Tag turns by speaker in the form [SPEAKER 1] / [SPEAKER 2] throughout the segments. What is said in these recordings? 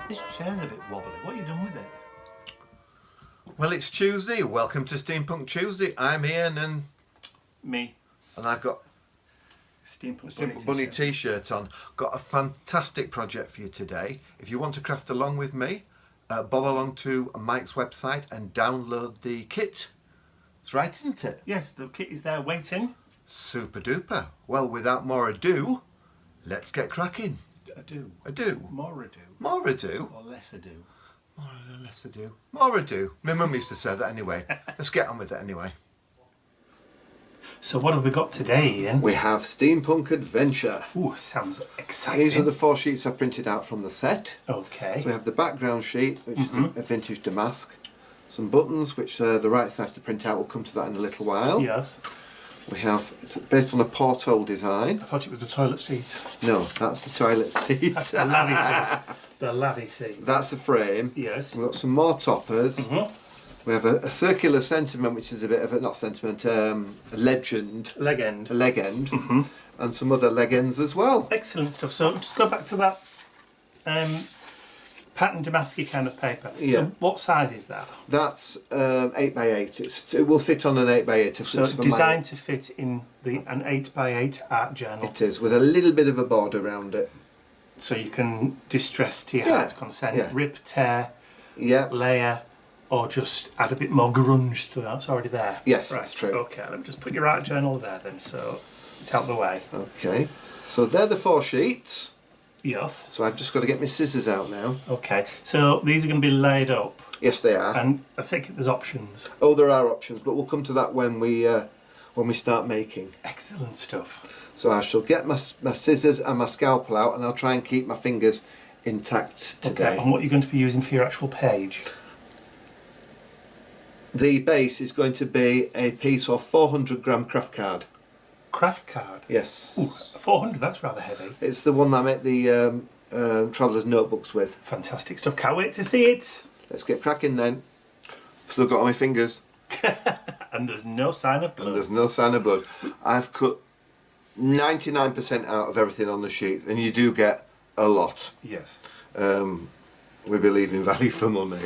[SPEAKER 1] This chair's a bit wobbly. What have you done with it?
[SPEAKER 2] Well, it's Tuesday. Welcome to Steampunk Tuesday. I'm Ian and
[SPEAKER 1] Me.
[SPEAKER 2] I've got
[SPEAKER 1] Steampunk
[SPEAKER 2] Bunny t-shirt on. Got a fantastic project for you today. If you want to craft along with me, bob along to Mike's website and download the kit. That's right, isn't it?
[SPEAKER 1] Yes, the kit is there waiting.
[SPEAKER 2] Super duper. Well, without more ado, let's get cracking.
[SPEAKER 1] Ado.
[SPEAKER 2] Ado.
[SPEAKER 1] More ado.
[SPEAKER 2] More ado.
[SPEAKER 1] Or less ado.
[SPEAKER 2] More less ado. More ado. My mum used to say that anyway. Let's get on with it anyway.
[SPEAKER 1] So what have we got today, Ian?
[SPEAKER 2] We have Steampunk Adventure.
[SPEAKER 1] Ooh, sounds exciting.
[SPEAKER 2] These are the 4 sheets I printed out from the set.
[SPEAKER 1] Okay.
[SPEAKER 2] So we have the background sheet, which is a vintage damask. Some buttons, which are the right size to print out. We'll come to that in a little while.
[SPEAKER 1] Yes.
[SPEAKER 2] We have, it's based on a porthole design.
[SPEAKER 1] I thought it was a toilet seat.
[SPEAKER 2] No, that's the toilet seat.
[SPEAKER 1] That's the lavvy seat. The lavvy seat.
[SPEAKER 2] That's the frame.
[SPEAKER 1] Yes.
[SPEAKER 2] We've got some more toppers. We have a circular sentiment, which is a bit of a, not sentiment, a legend.
[SPEAKER 1] Leg end.
[SPEAKER 2] A leg end. And some other leg ends as well.
[SPEAKER 1] Excellent stuff. So just go back to that pattern damask kind of paper.
[SPEAKER 2] Yeah.
[SPEAKER 1] So what size is that?
[SPEAKER 2] That's 8x8. It will fit on an 8x8.
[SPEAKER 1] So designed to fit in an 8x8 art journal.
[SPEAKER 2] It is, with a little bit of a border around it.
[SPEAKER 1] So you can distress to your heart's consent, rip, tear, layer, or just add a bit more grunge to that. It's already there.
[SPEAKER 2] Yes,
[SPEAKER 1] right.
[SPEAKER 2] That's true.
[SPEAKER 1] Okay, let me just put your art journal there then, so it's out the way.
[SPEAKER 2] Okay, so they're the 4 sheets.
[SPEAKER 1] Yes.
[SPEAKER 2] So I've just got to get my scissors out now.
[SPEAKER 1] Okay, so these are going to be laid up.
[SPEAKER 2] Yes, they are.
[SPEAKER 1] And I take it there's options.
[SPEAKER 2] Oh, there are options, but we'll come to that when we start making.
[SPEAKER 1] Excellent stuff.
[SPEAKER 2] So I shall get my scissors and my scalpel out, and I'll try and keep my fingers intact today.
[SPEAKER 1] Okay, and what are you going to be using for your actual page?
[SPEAKER 2] The base is going to be a piece of 400-gram craft card.
[SPEAKER 1] Craft card?
[SPEAKER 2] Yes.
[SPEAKER 1] Ooh, 400, that's rather heavy.
[SPEAKER 2] It's the one that I make the Traveller's Notebooks with.
[SPEAKER 1] Fantastic stuff. Can't wait to see it.
[SPEAKER 2] Let's get cracking then. Still got all my fingers.
[SPEAKER 1] And there's no sign of blood.
[SPEAKER 2] And there's no sign of blood. I've cut 99% out of everything on the sheet, and you do get a lot.
[SPEAKER 1] Yes.
[SPEAKER 2] We believe in value for money.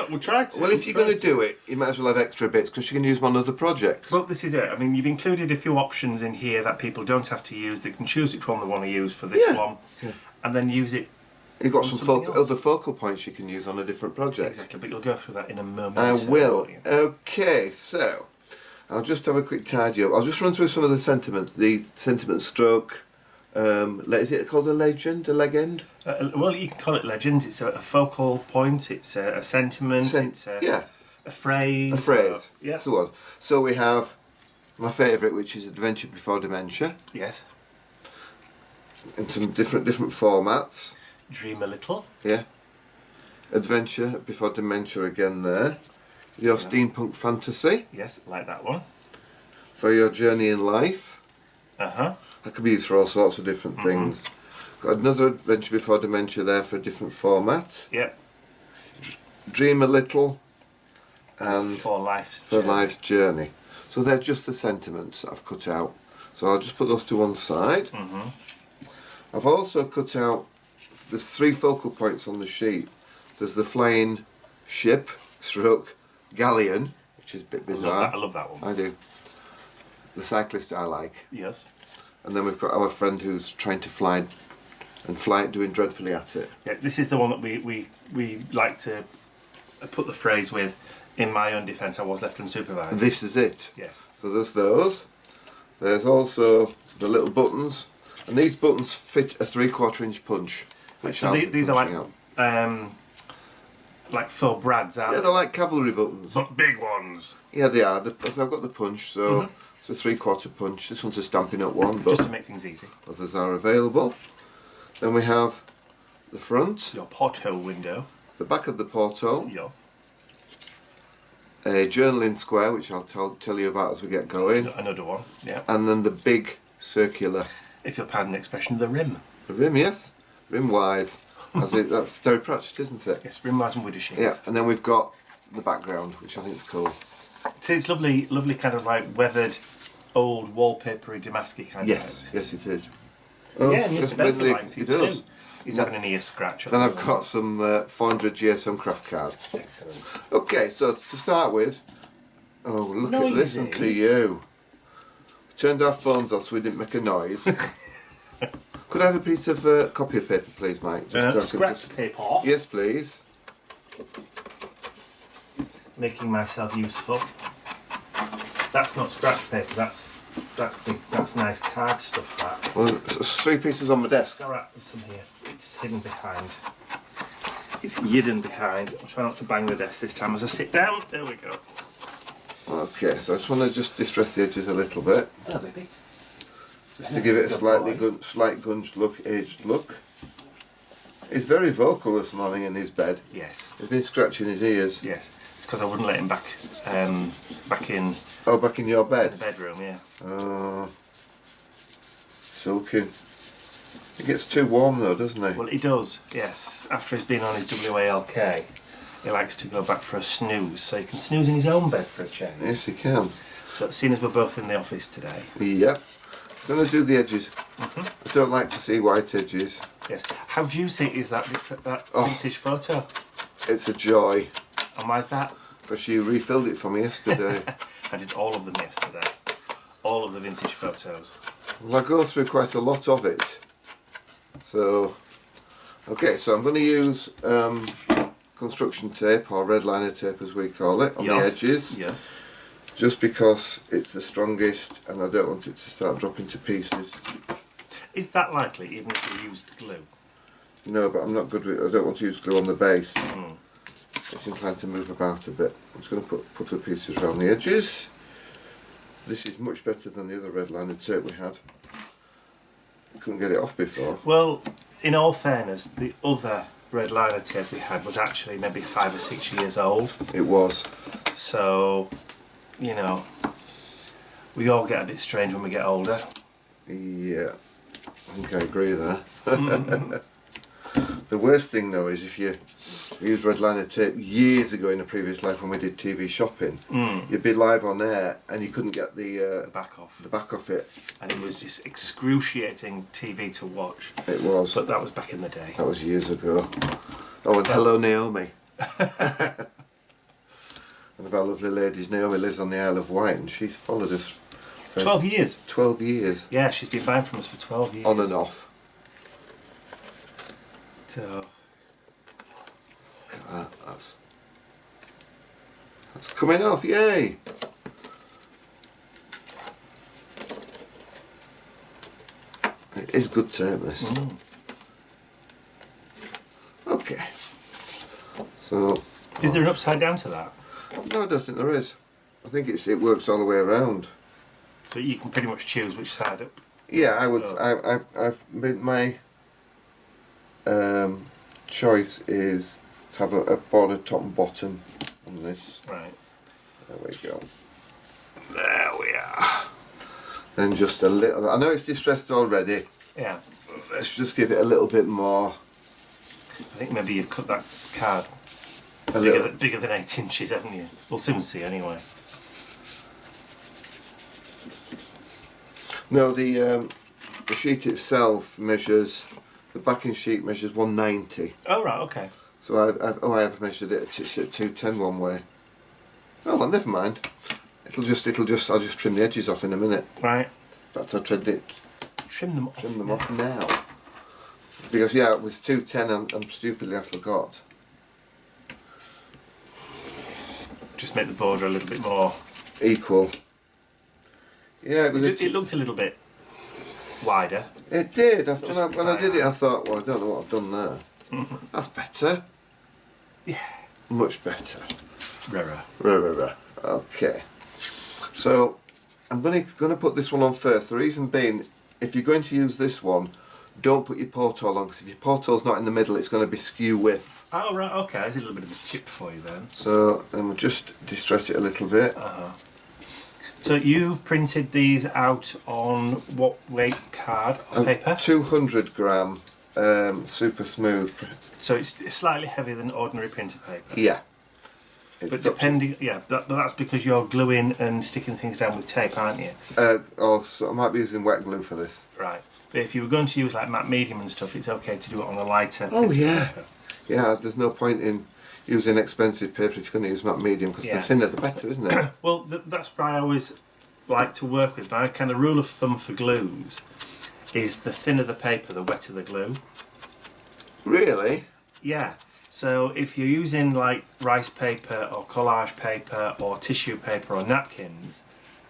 [SPEAKER 1] We'll try to.
[SPEAKER 2] Well, if you're going to do it, you might as well have extra bits, because you can use them on other projects.
[SPEAKER 1] Well, this is it. I mean, you've included a few options in here that people don't have to use. They can choose which one they want to use for this one, and then use it.
[SPEAKER 2] You've got some other focal points you can use on a different project.
[SPEAKER 1] Exactly, but you'll go through that in a moment.
[SPEAKER 2] I will. Okay, so I'll just have a quick tidy up. I'll just run through some of the sentiment. The sentiment stroke. Is it called a legend? A legend?
[SPEAKER 1] Well, you can call it legends. It's a focal point. It's a sentiment. It's a phrase.
[SPEAKER 2] A phrase.
[SPEAKER 1] Yeah.
[SPEAKER 2] That's the one. So we have my favourite, which is Adventure Before Dementia.
[SPEAKER 1] Yes.
[SPEAKER 2] In some different formats.
[SPEAKER 1] Dream a little.
[SPEAKER 2] Yeah. Adventure Before Dementia again there. Your steampunk fantasy.
[SPEAKER 1] Yes, like that one.
[SPEAKER 2] For your journey in life.
[SPEAKER 1] Uh-huh.
[SPEAKER 2] That could be used for all sorts of different things. Got another Adventure Before Dementia there for a different format.
[SPEAKER 1] Yep.
[SPEAKER 2] Dream a little. And
[SPEAKER 1] for life's
[SPEAKER 2] journey. So they're just the sentiments that I've cut out. So I'll just put those to one side. I've also cut out, there's 3 focal points on the sheet. There's the flying ship, stroke, galleon, which is a bit bizarre.
[SPEAKER 1] I love that one.
[SPEAKER 2] I do. The cyclist I like.
[SPEAKER 1] Yes.
[SPEAKER 2] And then we've got our friend who's trying to fly doing dreadfully at it.
[SPEAKER 1] Yeah, this is the one that we like to put the phrase with. In my own defence, I was left unsupervised.
[SPEAKER 2] This is it.
[SPEAKER 1] Yes.
[SPEAKER 2] So there's those. There's also the little buttons, and these buttons fit a 3/4 inch punch.
[SPEAKER 1] So these are like faux brads, aren't
[SPEAKER 2] they? Yeah, they're like cavalry buttons.
[SPEAKER 1] But big ones.
[SPEAKER 2] Yeah, they are. I've got the punch, so it's a 3/4 punch. This one's a Stampin' Up one, but
[SPEAKER 1] just to make things easy.
[SPEAKER 2] Others are available. Then we have the front.
[SPEAKER 1] Your porthole window.
[SPEAKER 2] The back of the porthole.
[SPEAKER 1] Yes.
[SPEAKER 2] A journaling square, which I'll tell you about as we get going.
[SPEAKER 1] Another one, yeah.
[SPEAKER 2] And then the big circular.
[SPEAKER 1] If you'll pardon the expression, the rim.
[SPEAKER 2] The rim, yes. Rim-wise. That's Terry Pratchett, isn't it?
[SPEAKER 1] Yes, rim-wise and widow sheets.
[SPEAKER 2] Yeah, and then we've got the background, which I think is cool.
[SPEAKER 1] See, it's lovely kind of like weathered, old wallpapery damasky kind of.
[SPEAKER 2] Yes, it is.
[SPEAKER 1] Oh, yeah, and yes, it does. He's having an ear scratch.
[SPEAKER 2] Then I've got some 400 GSM craft card.
[SPEAKER 1] Excellent.
[SPEAKER 2] Okay, so to start with, listen to you. We turned our phones off so we didn't make a noise. Could I have a piece of copy of paper, please, Mike?
[SPEAKER 1] Scratch paper?
[SPEAKER 2] Yes, please.
[SPEAKER 1] Making myself useful. That's not scratch paper, that's nice card stuff, that.
[SPEAKER 2] Well, there's 3 pieces on my desk.
[SPEAKER 1] Alright, there's some here. It's hidden behind. It's hidden behind. I'll try not to bang the desk this time as I sit down. There we go.
[SPEAKER 2] Okay, so I just want to distress the edges a little bit.
[SPEAKER 1] Hello, baby.
[SPEAKER 2] Just to give it a slight gunged look, aged look. He's very vocal this morning in his bed.
[SPEAKER 1] Yes.
[SPEAKER 2] He's been scratching his ears.
[SPEAKER 1] Yes. It's because I wouldn't let him back in.
[SPEAKER 2] Oh, back in your bed?
[SPEAKER 1] The bedroom, yeah.
[SPEAKER 2] Oh, sulking. It gets too warm though, doesn't he?
[SPEAKER 1] Well, he does, yes. After he's been on his WALK, he likes to go back for a snooze, so he can snooze in his own bed for a change.
[SPEAKER 2] Yes, he can.
[SPEAKER 1] So, seeing as we're both in the office today.
[SPEAKER 2] Yep. I'm going to do the edges. I don't like to see white edges.
[SPEAKER 1] Yes. How juicy is that vintage photo?
[SPEAKER 2] It's a joy.
[SPEAKER 1] And why's that?
[SPEAKER 2] Because you refilled it for me yesterday.
[SPEAKER 1] I did all of them yesterday. All of the vintage photos.
[SPEAKER 2] Well, I go through quite a lot of it. So, okay, so I'm going to use construction tape, or red liner tape as we call it, on the edges.
[SPEAKER 1] Yes.
[SPEAKER 2] Just because it's the strongest and I don't want it to start dropping to pieces.
[SPEAKER 1] Is that likely, even if you used glue?
[SPEAKER 2] No, but I'm not good with, I don't want to use glue on the base. It's inclined to move about a bit. I'm just going to put a couple of pieces around the edges. This is much better than the other red liner tape we had. Couldn't get it off before.
[SPEAKER 1] Well, in all fairness, the other red liner tape we had was actually maybe 5 or 6 years old.
[SPEAKER 2] It was.
[SPEAKER 1] So, you know, we all get a bit strange when we get older.
[SPEAKER 2] Yeah, I think I agree there. The worst thing though is if you used red liner tape years ago in a previous life when we did TV shopping, you'd be live on air and you couldn't get the back off it.
[SPEAKER 1] And it was just excruciating TV to watch.
[SPEAKER 2] It was.
[SPEAKER 1] But that was back in the day.
[SPEAKER 2] That was years ago. Oh, and hello Naomi. One of our lovely ladies, Naomi, lives on the Isle of Wight and she's followed us for
[SPEAKER 1] 12 years.
[SPEAKER 2] 12 years.
[SPEAKER 1] Yeah, she's been buying from us for 12 years.
[SPEAKER 2] On and off.
[SPEAKER 1] So,
[SPEAKER 2] look at that, that's coming off, yay! It is good tape, this. Okay. So.
[SPEAKER 1] Is there an upside down to that?
[SPEAKER 2] No, I don't think there is. I think it works all the way around.
[SPEAKER 1] So you can pretty much choose which side up.
[SPEAKER 2] Yeah, I would. I've made my choice is to have a border top and bottom on this.
[SPEAKER 1] Right.
[SPEAKER 2] There we go. There we are. Then just a little. I know it's distressed already.
[SPEAKER 1] Yeah.
[SPEAKER 2] Let's just give it a little bit more.
[SPEAKER 1] I think maybe you've cut that card bigger than 8 inches, haven't you? We'll soon see anyway.
[SPEAKER 2] No, the sheet itself measures. The backing sheet measures 190.
[SPEAKER 1] Oh right, okay.
[SPEAKER 2] So I have measured it at 210 one way. Oh well, never mind. I'll just trim the edges off in a minute.
[SPEAKER 1] Right.
[SPEAKER 2] But I'll trim them off now. Because yeah, it was 210 and stupidly I forgot.
[SPEAKER 1] Just make the border a little bit more
[SPEAKER 2] equal. Yeah,
[SPEAKER 1] it looked a little bit wider.
[SPEAKER 2] It did. When I did it, I thought, well, I don't know what I've done there. That's better.
[SPEAKER 1] Yeah.
[SPEAKER 2] Much better.
[SPEAKER 1] Rarer.
[SPEAKER 2] Okay. So I'm going to put this one on first. The reason being, if you're going to use this one, don't put your porthole on, because if your porthole's not in the middle, it's going to be skew width.
[SPEAKER 1] Oh right, okay. There's a little bit of a tip for you then.
[SPEAKER 2] So we'll just distress it a little bit.
[SPEAKER 1] So you've printed these out on what weight card of paper?
[SPEAKER 2] 200 gram super smooth.
[SPEAKER 1] So it's slightly heavier than ordinary printer paper?
[SPEAKER 2] Yeah.
[SPEAKER 1] But depending, that's because you're gluing and sticking things down with tape, aren't you?
[SPEAKER 2] So I might be using wet glue for this.
[SPEAKER 1] Right. But if you were going to use like matte medium and stuff, it's okay to do it on a lighter.
[SPEAKER 2] Oh yeah, yeah. There's no point in using expensive paper if you're going to use matte medium, because the thinner the better, isn't it?
[SPEAKER 1] Well, that's what I always like to work with. My kind of rule of thumb for glues is the thinner the paper, the wetter the glue.
[SPEAKER 2] Really?
[SPEAKER 1] Yeah. So if you're using like rice paper or collage paper or tissue paper or napkins,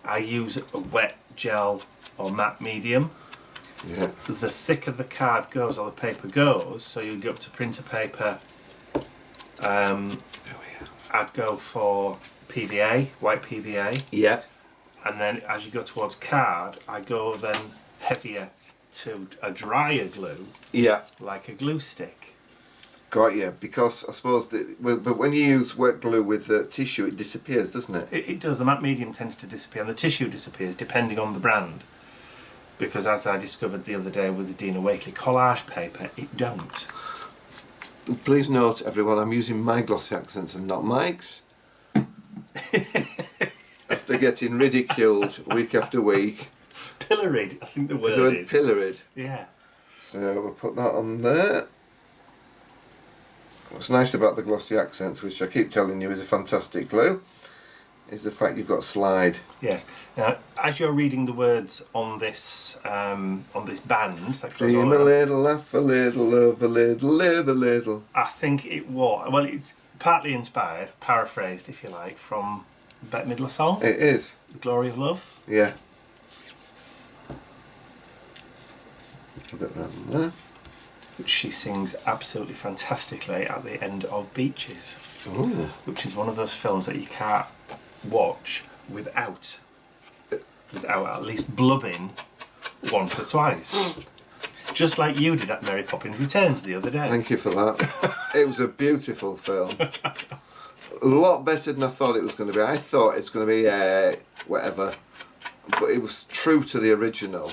[SPEAKER 1] I use a wet gel or matte medium.
[SPEAKER 2] Yeah.
[SPEAKER 1] The thicker the card goes or the paper goes, so you go up to printer paper, I'd go for PVA, white PVA.
[SPEAKER 2] Yeah.
[SPEAKER 1] And then as you go towards card, I go then heavier to a drier glue.
[SPEAKER 2] Yeah.
[SPEAKER 1] Like a glue stick.
[SPEAKER 2] Got you, because I suppose but when you use wet glue with tissue, it disappears, doesn't it?
[SPEAKER 1] It does. The matte medium tends to disappear, and the tissue disappears depending on the brand. Because as I discovered the other day with the Dina Wakley collage paper, it don't.
[SPEAKER 2] Please note, everyone, I'm using my glossy accents and not Mike's. After getting ridiculed week after week.
[SPEAKER 1] Pilloried, I think the word is.
[SPEAKER 2] Pilloried.
[SPEAKER 1] Yeah.
[SPEAKER 2] So we'll put that on there. What's nice about the glossy accents, which I keep telling you is a fantastic glue, is the fact you've got slide.
[SPEAKER 1] Yes. Now, as you're reading the words on this band, that goes
[SPEAKER 2] Dream
[SPEAKER 1] all
[SPEAKER 2] a
[SPEAKER 1] around,
[SPEAKER 2] little, laugh a little, love a little, live a little.
[SPEAKER 1] I think it was, well, it's partly inspired, paraphrased if you like, from Bette Midler's song.
[SPEAKER 2] It is.
[SPEAKER 1] The Glory of Love.
[SPEAKER 2] Yeah. A bit around there.
[SPEAKER 1] Which she sings absolutely fantastically at the end of Beaches.
[SPEAKER 2] Ooh.
[SPEAKER 1] Which is one of those films that you can't watch without at least blubbing once or twice. Just like you did at Mary Poppins Returns the other day.
[SPEAKER 2] Thank you for that. It was a beautiful film. A lot better than I thought it was going to be. I thought it's going to be whatever, but it was true to the original.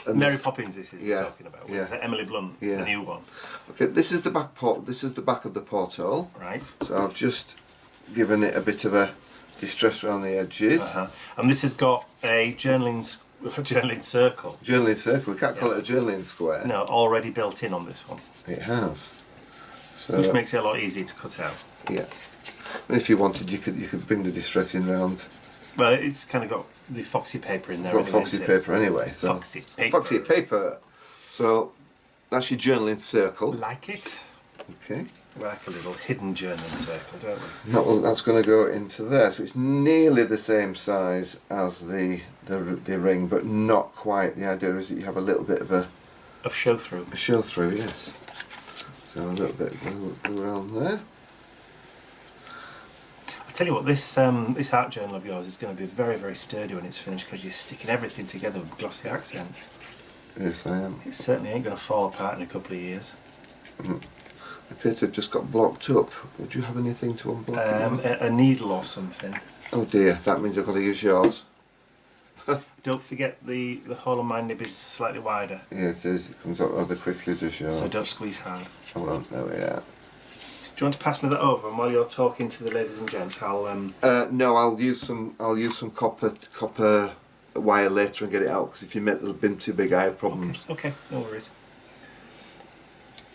[SPEAKER 2] And
[SPEAKER 1] Mary Poppins, this is we're talking about.
[SPEAKER 2] Yeah.
[SPEAKER 1] The Emily Blunt, the new one.
[SPEAKER 2] Okay, this is the back port. This is the back of the porthole.
[SPEAKER 1] Right.
[SPEAKER 2] So I've just given it a bit of a distress around the edges.
[SPEAKER 1] And this has got a journaling circle.
[SPEAKER 2] Journaling circle. We can't call it a journaling square.
[SPEAKER 1] No, already built in on this one.
[SPEAKER 2] It has. So,
[SPEAKER 1] which makes it a lot easier to cut out.
[SPEAKER 2] Yeah. And if you wanted, you could bring the distressing round.
[SPEAKER 1] Well, it's kind of got the foxy paper in there.
[SPEAKER 2] It's got foxy paper anyway. So
[SPEAKER 1] foxy paper.
[SPEAKER 2] Foxy paper. So that's your journaling circle.
[SPEAKER 1] Like it.
[SPEAKER 2] Okay.
[SPEAKER 1] We like a little hidden journaling circle, don't we?
[SPEAKER 2] No, well, that's going to go into there. So it's nearly the same size as the ring, but not quite. The idea is that you have a little bit of
[SPEAKER 1] show through.
[SPEAKER 2] A show through, yes. So a little bit around there.
[SPEAKER 1] I tell you what, this art journal of yours is going to be very, very sturdy when it's finished, because you're sticking everything together with glossy accent.
[SPEAKER 2] Yes, I am.
[SPEAKER 1] It certainly ain't going to fall apart in a couple of years.
[SPEAKER 2] Mm-hmm. The paper just got blocked up. Do you have anything to unblock it?
[SPEAKER 1] A needle or something.
[SPEAKER 2] Oh dear, that means I've got to use yours.
[SPEAKER 1] Don't forget the hole on my nib is slightly wider.
[SPEAKER 2] Yeah, it is. It comes out rather quickly, does yours.
[SPEAKER 1] So don't squeeze hard.
[SPEAKER 2] I won't. There we are.
[SPEAKER 1] Do you want to pass me that over, and while you're talking to the ladies and gents, I'll
[SPEAKER 2] no, I'll use some copper wire later and get it out, because if you make the bin too big, I have problems.
[SPEAKER 1] Okay, no worries.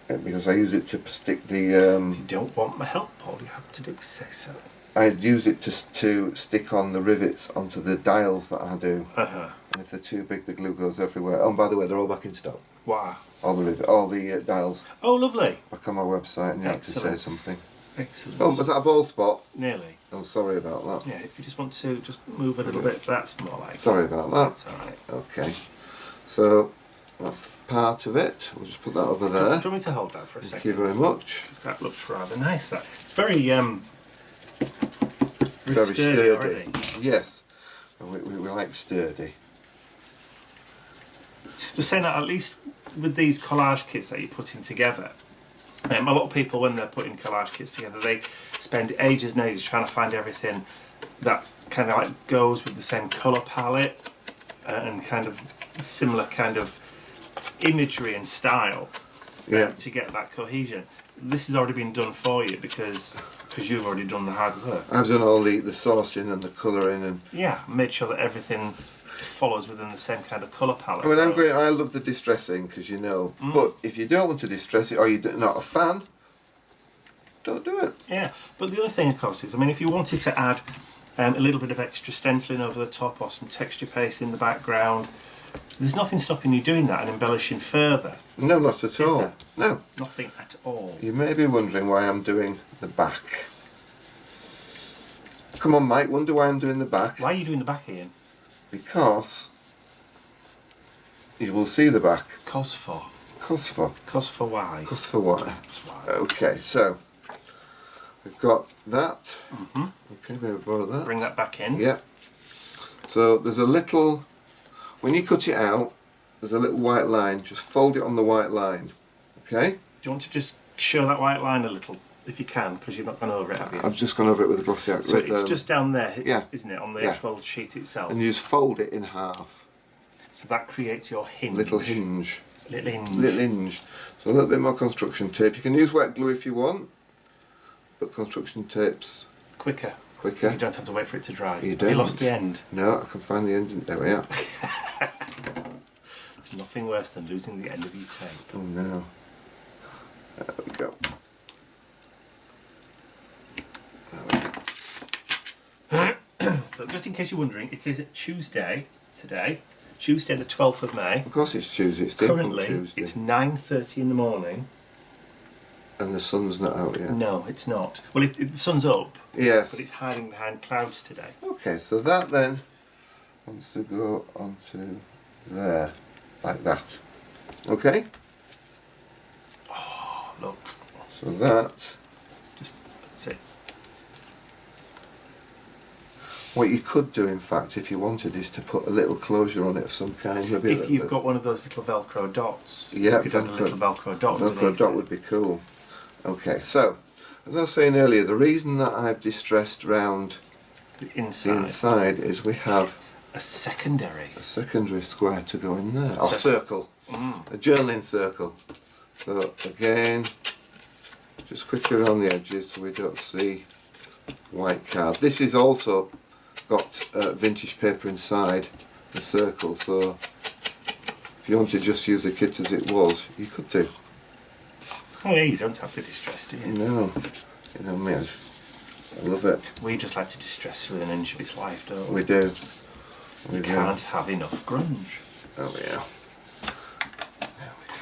[SPEAKER 2] Because I use it to stick the.
[SPEAKER 1] If you don't want my help, all you have to do is say so.
[SPEAKER 2] I use it to stick on the rivets onto the dials that I do. And if they're too big, the glue goes everywhere. Oh, and by the way, they're all back in stock.
[SPEAKER 1] Wow.
[SPEAKER 2] All the dials.
[SPEAKER 1] Oh, lovely.
[SPEAKER 2] Back on my website, and you have to say something.
[SPEAKER 1] Excellent.
[SPEAKER 2] Oh, was that a bald spot?
[SPEAKER 1] Nearly.
[SPEAKER 2] Oh, sorry about that.
[SPEAKER 1] Yeah, if you just want to move a little bit, that's more like.
[SPEAKER 2] Sorry about that.
[SPEAKER 1] That's all right.
[SPEAKER 2] Okay. So that's part of it. We'll just put that over there.
[SPEAKER 1] Do you want me to hold that for a second?
[SPEAKER 2] Thank you very much.
[SPEAKER 1] Because that looks rather nice. That very
[SPEAKER 2] very sturdy.
[SPEAKER 1] Already.
[SPEAKER 2] Yes. We like sturdy.
[SPEAKER 1] Just saying that, at least with these collage kits that you're putting together, a lot of people, when they're putting collage kits together, they spend ages and ages trying to find everything that kind of like goes with the same colour palette and kind of similar kind of imagery and style to get that cohesion. This has already been done for you, because Because you've already done the hard work.
[SPEAKER 2] I've done all the sourcing and the colouring and...
[SPEAKER 1] Yeah, made sure that everything follows within the same kind of colour palette.
[SPEAKER 2] I mean, I love the distressing, because you know, but if you don't want to distress it, or you're not a fan, don't do it.
[SPEAKER 1] Yeah, but the other thing, of course, is, I mean, if you wanted to add a little bit of extra stenciling over the top or some texture paste in the background, there's nothing stopping you doing that and embellishing further.
[SPEAKER 2] No, not at all.
[SPEAKER 1] There?
[SPEAKER 2] No.
[SPEAKER 1] Nothing at all.
[SPEAKER 2] You may be wondering why I'm doing the back. Come on, Mike, wonder why I'm doing the back?
[SPEAKER 1] Why are you doing the back, Ian?
[SPEAKER 2] Because you will see the back.
[SPEAKER 1] Cos for.
[SPEAKER 2] Cos for.
[SPEAKER 1] Cos for why?
[SPEAKER 2] Cos for what?
[SPEAKER 1] That's why.
[SPEAKER 2] Okay, so we've got that. Okay, maybe borrow that.
[SPEAKER 1] Bring that back in.
[SPEAKER 2] Yep. So there's a little, when you cut it out, there's a little white line. Just fold it on the white line. Okay?
[SPEAKER 1] Do you want to just show that white line a little, if you can, because you've not gone over it, have you?
[SPEAKER 2] I've just gone over it with a glossy acrylic.
[SPEAKER 1] So it's just down there,
[SPEAKER 2] yeah,
[SPEAKER 1] isn't it, on the
[SPEAKER 2] yeah.
[SPEAKER 1] actual sheet itself?
[SPEAKER 2] And you just fold it in half.
[SPEAKER 1] So that creates your hinge.
[SPEAKER 2] Little hinge.
[SPEAKER 1] Little hinge.
[SPEAKER 2] Little hinge. So a little bit more construction tape. You can use wet glue if you want, but construction tape's
[SPEAKER 1] quicker.
[SPEAKER 2] Quicker.
[SPEAKER 1] You don't have to wait for it to dry.
[SPEAKER 2] You don't.
[SPEAKER 1] You lost the end.
[SPEAKER 2] No, I can find the end. There we are.
[SPEAKER 1] There's nothing worse than losing the end of your tape.
[SPEAKER 2] Oh no. There we go.
[SPEAKER 1] But just in case you're wondering, it is Tuesday today, Tuesday the 12th of May.
[SPEAKER 2] Of course it's Tuesday, it's Steampunk
[SPEAKER 1] Currently,
[SPEAKER 2] Tuesday.
[SPEAKER 1] it's 9:30 in the morning.
[SPEAKER 2] And the sun's not out yet.
[SPEAKER 1] No, it's not. Well, the sun's up,
[SPEAKER 2] Yes.
[SPEAKER 1] but it's hiding behind clouds today.
[SPEAKER 2] Okay, so that then wants to go onto there, like that. Okay?
[SPEAKER 1] Oh, look.
[SPEAKER 2] So that,
[SPEAKER 1] That's it.
[SPEAKER 2] what you could do in fact, if you wanted, is to put a little closure on it of some kind. Maybe
[SPEAKER 1] If you've got one of those little Velcro dots,
[SPEAKER 2] yeah,
[SPEAKER 1] you could add a little Velcro dot.
[SPEAKER 2] Velcro dot would be cool. Okay, so as I was saying earlier, the reason that I've distressed round
[SPEAKER 1] The
[SPEAKER 2] the
[SPEAKER 1] inside.
[SPEAKER 2] inside is we have
[SPEAKER 1] A secondary.
[SPEAKER 2] a secondary square to go in there. Or circle. A journaling circle. So again, just quickly around the edges so we don't see white card. This is also got vintage paper inside the circle, so if you want to just use the kit as it was, you could do.
[SPEAKER 1] Oh yeah, you don't have to distress, do you?
[SPEAKER 2] No, you know me, I love it.
[SPEAKER 1] We just like to distress within an inch of its life, don't we?
[SPEAKER 2] We do. We
[SPEAKER 1] You
[SPEAKER 2] do.
[SPEAKER 1] can't have enough grunge.
[SPEAKER 2] Oh yeah.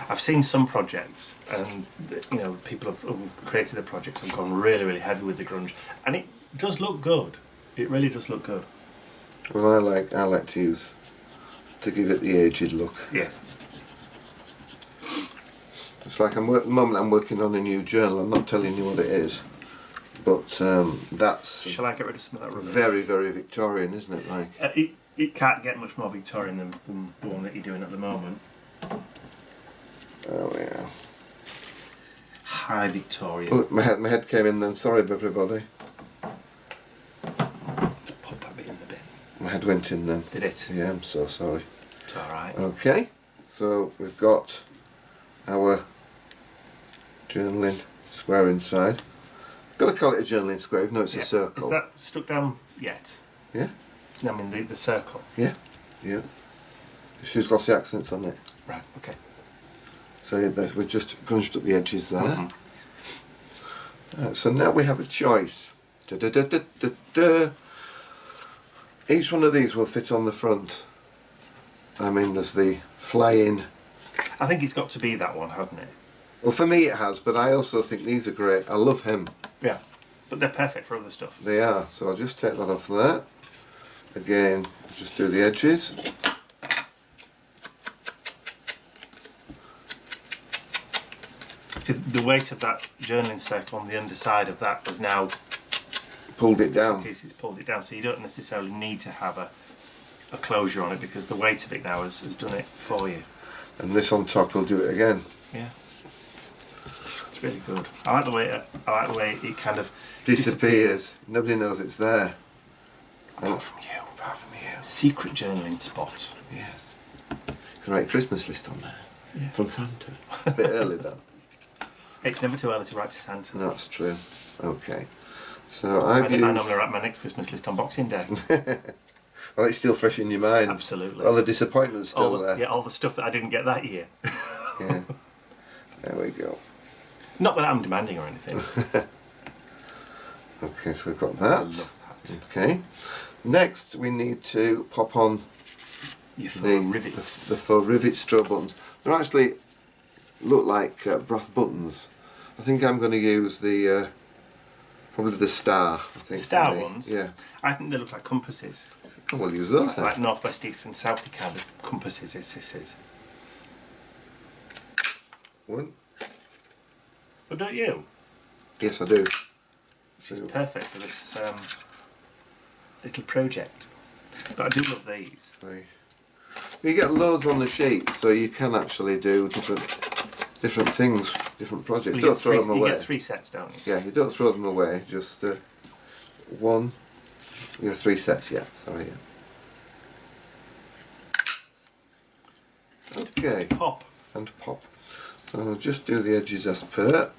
[SPEAKER 1] I've seen some projects, and you know, people who created the projects have gone really, really heavy with the grunge, and it does look good. It really does look good.
[SPEAKER 2] Well, I like to give it the aged look.
[SPEAKER 1] Yes.
[SPEAKER 2] It's like at the moment I'm working on a new journal. I'm not telling you what it is, but that's
[SPEAKER 1] Shall I get rid of some of that rubbish?
[SPEAKER 2] very, very Victorian, isn't it? Like
[SPEAKER 1] It can't get much more Victorian than the one that you're doing at the moment.
[SPEAKER 2] oh yeah.
[SPEAKER 1] High Victorian.
[SPEAKER 2] Oh, my head came in then. Sorry, everybody.
[SPEAKER 1] Put that bit in the bin.
[SPEAKER 2] My head went in then.
[SPEAKER 1] Did it?
[SPEAKER 2] Yeah, I'm so sorry.
[SPEAKER 1] It's alright.
[SPEAKER 2] Okay, so we've got our journaling square inside. Got to call it a journaling square, even though it's a circle.
[SPEAKER 1] Is that stuck down yet?
[SPEAKER 2] Yeah,
[SPEAKER 1] No, I mean the circle.
[SPEAKER 2] yeah, yeah. Just use glossy accents on it.
[SPEAKER 1] Right, okay.
[SPEAKER 2] So we've just grunged up the edges there. Right, so now we have a choice. Each one of these will fit on the front. I mean, there's the flying.
[SPEAKER 1] I think it's got to be that one, hasn't it?
[SPEAKER 2] Well, for me it has, but I also think these are great. I love him.
[SPEAKER 1] Yeah. But they're perfect for other stuff.
[SPEAKER 2] They are. So I'll just take that off there. Again, just do the edges.
[SPEAKER 1] So the weight of that journaling circle on the underside of that was now
[SPEAKER 2] Pulled it down.
[SPEAKER 1] it's pulled it down, so you don't necessarily need to have a closure on it because the weight of it now has done it for you.
[SPEAKER 2] And this on top will do it again.
[SPEAKER 1] Yeah, it's really good. I like the way it kind of
[SPEAKER 2] Disappears. Nobody knows it's there.
[SPEAKER 1] Apart from you.
[SPEAKER 2] Apart from you.
[SPEAKER 1] Secret journaling spot.
[SPEAKER 2] Yes. You can write a Christmas list on there.
[SPEAKER 1] Yeah.
[SPEAKER 2] From Santa. A bit early though.
[SPEAKER 1] It's never too early to write to Santa.
[SPEAKER 2] No, that's true. Okay. So
[SPEAKER 1] I
[SPEAKER 2] I've used...
[SPEAKER 1] normally write my next Christmas list on Boxing Day.
[SPEAKER 2] Well, it's still fresh in your mind.
[SPEAKER 1] Absolutely.
[SPEAKER 2] Well, the disappointment's still there.
[SPEAKER 1] Yeah, all the stuff that I didn't get that year.
[SPEAKER 2] Yeah. There we go.
[SPEAKER 1] Not that I'm demanding or anything.
[SPEAKER 2] Okay, so we've got
[SPEAKER 1] I
[SPEAKER 2] that.
[SPEAKER 1] love that.
[SPEAKER 2] Okay. Next, we need to pop on
[SPEAKER 1] Your faux
[SPEAKER 2] the
[SPEAKER 1] rivets.
[SPEAKER 2] faux rivet straw buttons. They actually look like brass buttons. I think I'm going to use the probably the star. I think
[SPEAKER 1] Star
[SPEAKER 2] maybe.
[SPEAKER 1] ones?
[SPEAKER 2] Yeah.
[SPEAKER 1] I think they look like compasses.
[SPEAKER 2] Oh, we'll use those then.
[SPEAKER 1] Like northwest, east and south kind of compasses this is.
[SPEAKER 2] One.
[SPEAKER 1] But don't you?
[SPEAKER 2] Yes, I do.
[SPEAKER 1] Which is perfect for this little project. But I do love these.
[SPEAKER 2] Three. You get loads on the sheet, so you can actually do different things, different projects.
[SPEAKER 1] Well,
[SPEAKER 2] Don't throw them away.
[SPEAKER 1] You get 3 sets, don't you?
[SPEAKER 2] Yeah, you don't throw them away. Just one. You have 3 sets yet. Sorry. Yeah. Okay.
[SPEAKER 1] Pop.
[SPEAKER 2] And pop. So I'll just do the edges as per.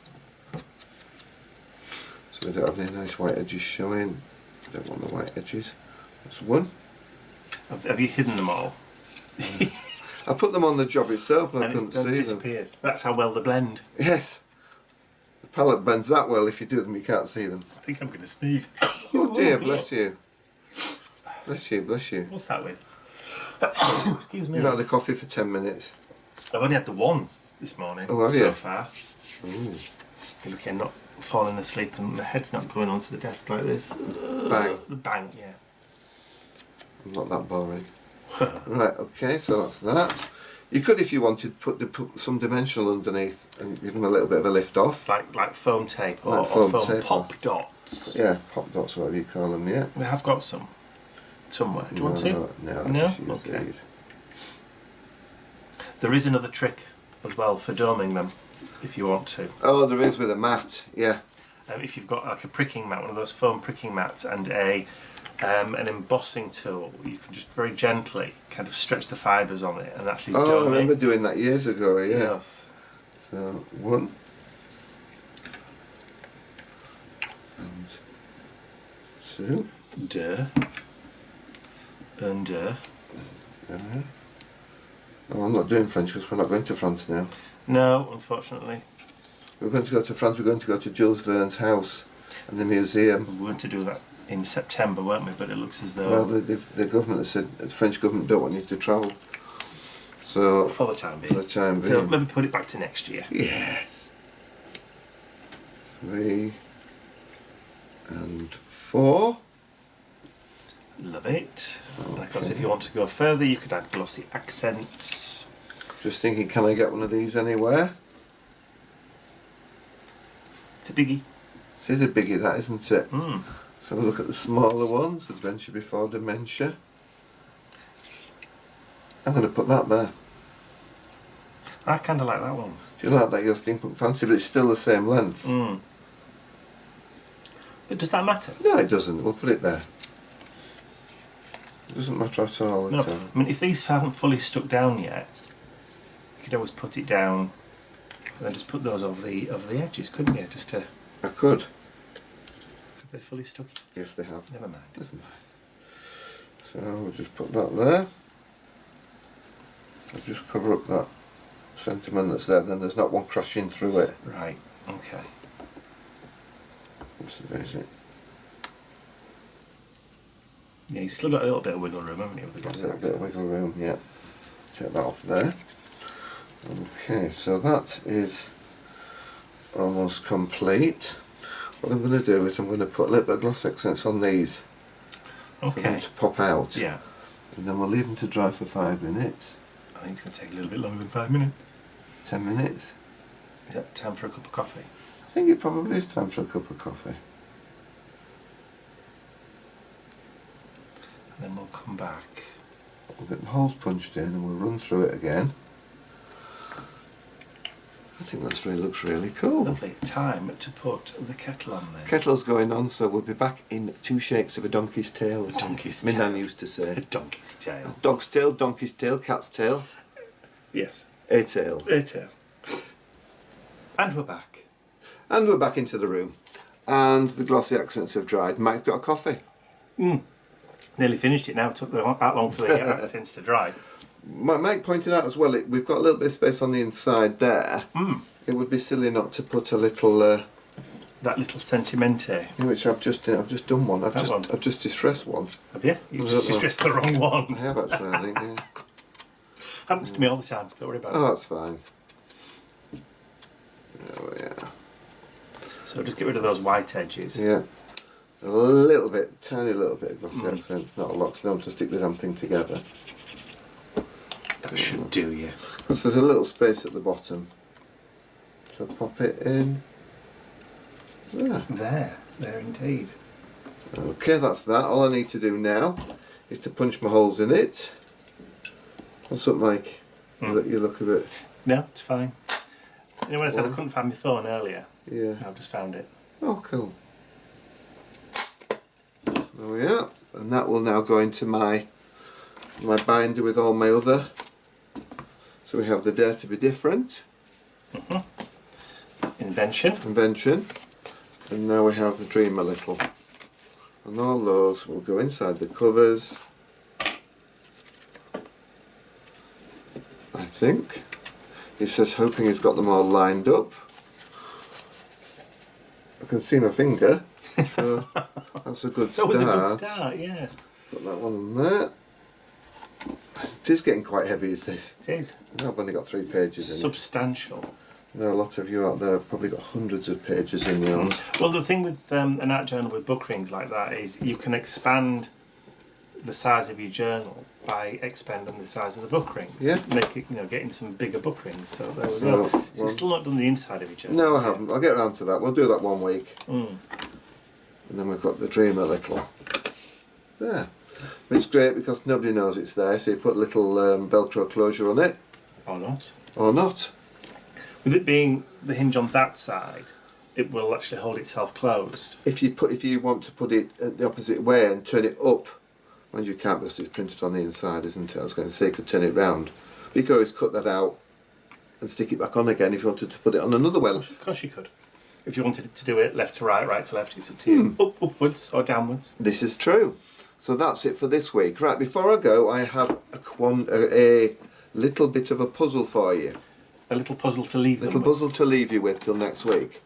[SPEAKER 2] So we don't have any nice white edges showing. I don't want the white edges. That's one.
[SPEAKER 1] Have you hidden them all?
[SPEAKER 2] I put them on the job itself and I couldn't
[SPEAKER 1] they've
[SPEAKER 2] see them.
[SPEAKER 1] disappeared. That's how well they blend.
[SPEAKER 2] Yes. The palette bends that well. If you do them, you can't see them.
[SPEAKER 1] I think I'm going to sneeze.
[SPEAKER 2] Oh dear, bless you. Bless you, bless you.
[SPEAKER 1] What's that with? Excuse me.
[SPEAKER 2] You've had a coffee for 10 minutes.
[SPEAKER 1] I've only had the one this morning
[SPEAKER 2] Oh, have
[SPEAKER 1] so
[SPEAKER 2] you?
[SPEAKER 1] far.
[SPEAKER 2] Ooh.
[SPEAKER 1] You're looking not falling asleep and my head's not going onto the desk like this.
[SPEAKER 2] Bang.
[SPEAKER 1] The bang, yeah.
[SPEAKER 2] I'm not that boring. Right, okay, so that's that. You could, if you wanted, put some dimensional underneath and give them a little bit of a lift off.
[SPEAKER 1] Like foam tape or,
[SPEAKER 2] Like foam
[SPEAKER 1] or foam
[SPEAKER 2] tape
[SPEAKER 1] pop dots.
[SPEAKER 2] Yeah, pop dots, whatever you call them, yeah.
[SPEAKER 1] We have got some somewhere. Do you want to?
[SPEAKER 2] No, I'll
[SPEAKER 1] No?
[SPEAKER 2] just use
[SPEAKER 1] Okay.
[SPEAKER 2] these.
[SPEAKER 1] There is another trick as well for doming them if you want to.
[SPEAKER 2] Oh, there is with a mat, yeah.
[SPEAKER 1] If you've got like a pricking mat, one of those foam pricking mats, and an embossing tool, you can just very gently kind of stretch the fibres on it and actually
[SPEAKER 2] Oh,
[SPEAKER 1] dome
[SPEAKER 2] I remember
[SPEAKER 1] it.
[SPEAKER 2] doing that years ago, yeah.
[SPEAKER 1] Yes.
[SPEAKER 2] So, one. And two.
[SPEAKER 1] Duh. And
[SPEAKER 2] Oh, I'm not doing French because we're not going to France now.
[SPEAKER 1] No, unfortunately.
[SPEAKER 2] We're going to go to France, we're going to go to Jules Verne's house and the museum.
[SPEAKER 1] We were going to do that in September, weren't we? But it looks as though...
[SPEAKER 2] Well, the government has said, the French government don't want you to travel. So,
[SPEAKER 1] for the time being.
[SPEAKER 2] for the time
[SPEAKER 1] So
[SPEAKER 2] being.
[SPEAKER 1] maybe put it back to next year.
[SPEAKER 2] Yes. 3 and 4.
[SPEAKER 1] Love it. And of course, if you want to go further, you could add glossy accents.
[SPEAKER 2] Just thinking, can I get one of these anywhere?
[SPEAKER 1] It's a biggie.
[SPEAKER 2] This is a biggie, that, isn't it?
[SPEAKER 1] Mm.
[SPEAKER 2] So have a look at the smaller ones, Adventure Before Dementia. I'm going to put that there.
[SPEAKER 1] I kind of like that one.
[SPEAKER 2] Do you like that, your Steampunk Fancy, but it's still the same length?
[SPEAKER 1] Mm. But does that matter?
[SPEAKER 2] No, it doesn't. We'll put it there. It doesn't matter at all.
[SPEAKER 1] No. I mean, if these haven't fully stuck down yet, you could always put it down and then just put those over the edges, couldn't you? Just to...
[SPEAKER 2] I could.
[SPEAKER 1] Have they fully stuck yet?
[SPEAKER 2] Yes, they have.
[SPEAKER 1] Never mind.
[SPEAKER 2] Never mind. So we'll just put that there. I'll just cover up that sentiment that's there, then there's not one crashing through it.
[SPEAKER 1] Right, okay.
[SPEAKER 2] So there's it.
[SPEAKER 1] Yeah, you've still got a little bit of wiggle room, haven't you, with the
[SPEAKER 2] A
[SPEAKER 1] glossy
[SPEAKER 2] little bit of
[SPEAKER 1] accents?
[SPEAKER 2] wiggle room, yeah. Take that off there. Okay, so that is almost complete. What I'm going to do is I'm going to put a little bit of gloss accents on these for them
[SPEAKER 1] Okay.
[SPEAKER 2] to pop out.
[SPEAKER 1] Yeah.
[SPEAKER 2] And then we'll leave them to dry for 5 minutes.
[SPEAKER 1] I think it's going to take a little bit longer than 5 minutes.
[SPEAKER 2] 10 minutes.
[SPEAKER 1] Is that time for a cup of coffee?
[SPEAKER 2] I think it probably is time for a cup of coffee.
[SPEAKER 1] And then we'll come back.
[SPEAKER 2] We'll get the holes punched in and we'll run through it again. I think that looks really cool.
[SPEAKER 1] Lovely. Time to put the kettle on there.
[SPEAKER 2] Kettle's going on, so we'll be back in 2 shakes of a donkey's tail.
[SPEAKER 1] A donkey's
[SPEAKER 2] My
[SPEAKER 1] tail.
[SPEAKER 2] nan used to
[SPEAKER 1] A
[SPEAKER 2] say.
[SPEAKER 1] donkey's tail.
[SPEAKER 2] Dog's tail, donkey's tail, cat's tail,
[SPEAKER 1] Yes.
[SPEAKER 2] a tail.
[SPEAKER 1] A tail. And we're back.
[SPEAKER 2] And we're back into the room. and the glossy accents have dried. Mike's got a coffee.
[SPEAKER 1] Nearly finished it now. It took that long for the accents to dry.
[SPEAKER 2] Mike pointed out as well, we've got a little bit of space on the inside there. It would be silly not to put a little...
[SPEAKER 1] that little sentimente.
[SPEAKER 2] Which I've just done one. I've just distressed one.
[SPEAKER 1] Have you? You've just distressed the wrong one.
[SPEAKER 2] I have actually, I think, yeah.
[SPEAKER 1] Happens to me all the time. Don't worry about it.
[SPEAKER 2] Oh, that's fine. Oh, yeah.
[SPEAKER 1] So just get rid of those white edges.
[SPEAKER 2] Yeah. A little bit, tiny little bit of glossy accents, not a lot, to stick the damn thing together.
[SPEAKER 1] That should do you.
[SPEAKER 2] Because there's a little space at the bottom. So pop it in.
[SPEAKER 1] There indeed.
[SPEAKER 2] Okay, that's that. All I need to do now is to punch my holes in it. What's up, Mike? You look a bit...
[SPEAKER 1] No, it's fine. You know when I said I couldn't find my phone earlier?
[SPEAKER 2] Yeah.
[SPEAKER 1] I've just found it.
[SPEAKER 2] Oh, cool. There we are. And that will now go into my binder with all my other. So we have the Dare to be Different. Invention. And now we have the Dream a Little. And all those will go inside the covers. I think. He says hoping he's got them all lined up. I can see my finger, so that's a good start.
[SPEAKER 1] That was a good start, yeah.
[SPEAKER 2] Put that one on there. It is getting quite heavy, is this?
[SPEAKER 1] It is.
[SPEAKER 2] I've only got 3 pages in it.
[SPEAKER 1] Substantial.
[SPEAKER 2] There are a lot of you out there have probably got hundreds of pages in yours.
[SPEAKER 1] Well, the thing with an art journal with book rings like that is you can expand the size of your journal by expanding the size of the book rings.
[SPEAKER 2] Yeah.
[SPEAKER 1] Make it, getting some bigger book rings. So there we go. So you've still not done the inside of your journal.
[SPEAKER 2] No, I haven't. I'll get around to that. We'll do that one week. And then we've got the Dream a Little. There. It's great because nobody knows it's there, so you put a little Velcro closure on it.
[SPEAKER 1] Or not.
[SPEAKER 2] Or not.
[SPEAKER 1] With it being the hinge on that side, it will actually hold itself closed.
[SPEAKER 2] If you want to put it the opposite way and turn it up, and you can't because it's printed on the inside, isn't it? I was going to say you could turn it round. But you could always cut that out and stick it back on again if you wanted to put it on another way.
[SPEAKER 1] Of course you could. If you wanted to do it left to right, right to left, it's up to you. Upwards or downwards.
[SPEAKER 2] This is true. So that's it for this week. Right, before I go, I have a little bit of a puzzle for you.
[SPEAKER 1] A little puzzle to leave
[SPEAKER 2] puzzle to leave you with till next week.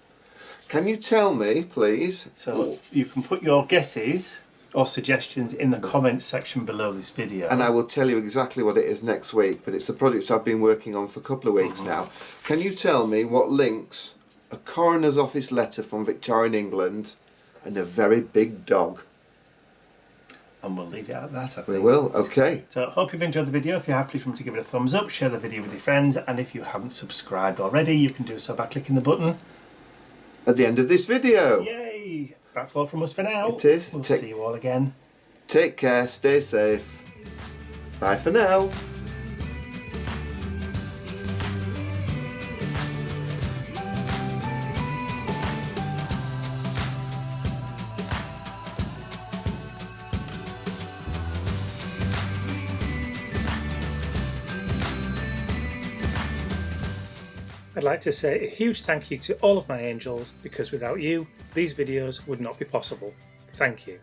[SPEAKER 2] Can you tell me, please?
[SPEAKER 1] So you can put your guesses or suggestions in the comments section below this video.
[SPEAKER 2] And I will tell you exactly what it is next week, but it's a project I've been working on for a couple of weeks now. Can you tell me what links a coroner's office letter from Victorian England and a very big dog?
[SPEAKER 1] And we'll leave it at that, I think.
[SPEAKER 2] We will, okay.
[SPEAKER 1] So I hope you've enjoyed the video. If you have, please remember to give it a thumbs up, share the video with your friends, and if you haven't subscribed already, you can do so by clicking the button
[SPEAKER 2] at the end of this video.
[SPEAKER 1] Yay! That's all from us for now.
[SPEAKER 2] It is.
[SPEAKER 1] We'll see you all again.
[SPEAKER 2] Take care, stay safe. Bye for now.
[SPEAKER 1] I'd like to say a huge thank you to all of my angels, because without you, these videos would not be possible. Thank you.